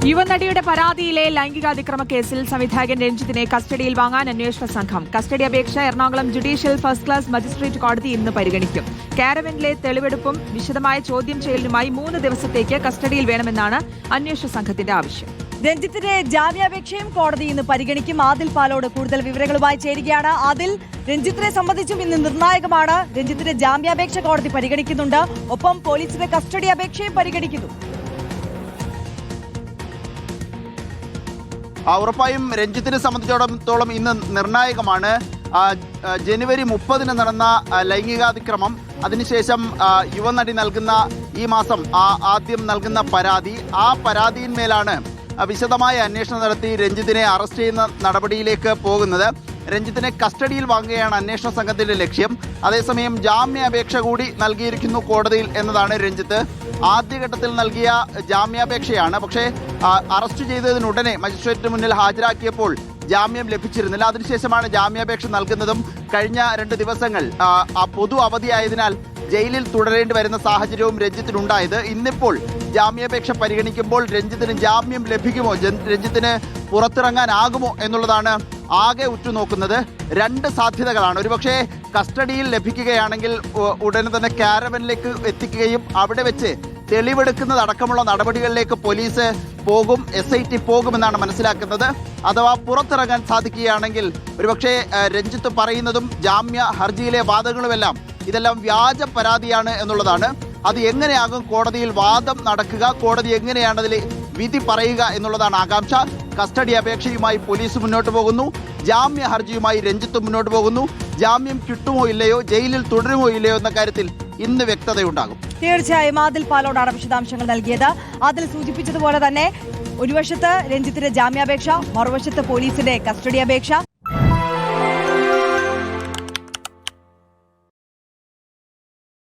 യുവനടിയുടെ പരാതിയിലെ ലൈംഗികാതിക്രമ കേസിൽ സംവിധായകൻ രഞ്ജിത്തിനെ കസ്റ്റഡിയിൽ വാങ്ങാൻ അന്വേഷണ സംഘം. കസ്റ്റഡി അപേക്ഷ Ernakulam judicial first class magistrate കോടതി ഇന്ന് പരിഗണിക്കും. കാരവനിലെ തെളിവെടുപ്പും വിശദമായ ചോദ്യം ചെയ്യലിനുമായി 3 ദിവസത്തേക്ക് കസ്റ്റഡിയിൽ വേണമെന്നാണ് അന്വേഷണ സംഘത്തിന്റെ ആവശ്യം. രഞ്ജിത്തിന്റെ ജാമ്യാപേക്ഷയും കോടതി ഇന്ന് പരിഗണിക്കും. ആദിൽ പാലോട് കൂടുതൽ വിവരങ്ങളുമായി ചേരുകയാണ്. ആദിൽ, രഞ്ജിത്തിനെ സംബന്ധിച്ചും ഇന്ന് നിർണായകമാണ്. രഞ്ജിത്തിന്റെ ജാമ്യാപേക്ഷ കോടതി പരിഗണിക്കുന്നുണ്ട്, ഒപ്പം പോലീസിന്റെ കസ്റ്റഡി അപേക്ഷയും പരിഗണിക്കുന്നു. ഉറപ്പായും രഞ്ജിത്തിനെ സംബന്ധിച്ചിടത്തോളം ഇന്ന് നിർണായകമാണ്. ജനുവരി 30 നടന്ന ലൈംഗികാതിക്രമം, അതിനുശേഷം യുവനടി നൽകുന്ന ഈ മാസം ആദ്യം നൽകുന്ന പരാതി, ആ പരാതിയിന്മേലാണ് വിശദമായ അന്വേഷണം നടത്തി രഞ്ജിത്തിനെ അറസ്റ്റ് ചെയ്യുന്ന നടപടിയിലേക്ക് പോകുന്നത്. രഞ്ജിത്തിനെ കസ്റ്റഡിയിൽ വാങ്ങുകയാണ് അന്വേഷണ സംഘത്തിന്റെ ലക്ഷ്യം. അതേസമയം ജാമ്യാപേക്ഷ കൂടി നൽകിയിരിക്കുന്നു കോടതിയിൽ എന്നതാണ് രഞ്ജിത്ത്. ആദ്യഘട്ടത്തിൽ നൽകിയ ജാമ്യാപേക്ഷയാണ്, പക്ഷേ അറസ്റ്റ് ചെയ്തതിനുടനെ മജിസ്ട്രേറ്റിന് മുന്നിൽ ഹാജരാക്കിയപ്പോൾ ജാമ്യം ലഭിച്ചിരുന്നില്ല. അതിനുശേഷമാണ് ജാമ്യാപേക്ഷ നൽകുന്നതും. കഴിഞ്ഞ 2 ദിവസങ്ങൾ പൊതു അവധിയായതിനാൽ ജയിലിൽ തുടരേണ്ടി വരുന്ന സാഹചര്യവും രഞ്ജിത്തിനുണ്ടായത്. ഇന്നിപ്പോൾ ജാമ്യാപേക്ഷ പരിഗണിക്കുമ്പോൾ രഞ്ജിത്തിന് ജാമ്യം ലഭിക്കുമോ, രഞ്ജിത്തിന് പുറത്തിറങ്ങാനാകുമോ എന്നുള്ളതാണ് ആകെ ഉറ്റുനോക്കുന്നത്. 2 സാധ്യതകളാണ്. ഒരുപക്ഷെ കസ്റ്റഡിയിൽ ലഭിക്കുകയാണെങ്കിൽ ഉടനെ തന്നെ കാരവനിലേക്ക് എത്തിക്കുകയും അവിടെ വെച്ച് തെളിവെടുക്കുന്നതടക്കമുള്ള നടപടികളിലേക്ക് പോലീസ് പോകും, SIT പോകുമെന്നാണ് മനസ്സിലാക്കുന്നത്. അഥവാ പുറത്തിറങ്ങാൻ സാധിക്കുകയാണെങ്കിൽ ഒരുപക്ഷെ രഞ്ജിത്ത് പറയുന്നതും ജാമ്യ ഹർജിയിലെ വാദങ്ങളുമെല്ലാം ഇതെല്ലാം വ്യാജ പരാതിയാണ് എന്നുള്ളതാണ്. അത് എങ്ങനെയാകും കോടതിയിൽ വാദം നടക്കുക, കോടതി എങ്ങനെയാണ് അതിൽ വിധി പറയുക എന്നുള്ളതാണ് ആകാംക്ഷ. കസ്റ്റഡി അപേക്ഷയുമായി പോലീസ് മുന്നോട്ട് പോകുന്നു, ജാമ്യ ഹർജിയുമായി രഞ്ജിത്ത് മുന്നോട്ട് പോകുന്നു. ജാമ്യം കിട്ടുമോ ഇല്ലയോ, ജയിലിൽ തുടരുമോ ഇല്ലയോ എന്ന കാര്യത്തിൽ ഇന്ന് വ്യക്തതയുണ്ടാകും. തീർച്ചയായും ആദിൽ പാലോടാണ് വിശദാംശങ്ങൾ നൽകിയത്. അതിൽ സൂചിപ്പിച്ചതുപോലെ തന്നെ ഒരു വശത്ത് രഞ്ജിത്തിന്റെ ജാമ്യാപേക്ഷ, മറുവശത്ത് പോലീസിന്റെ കസ്റ്റഡി അപേക്ഷ.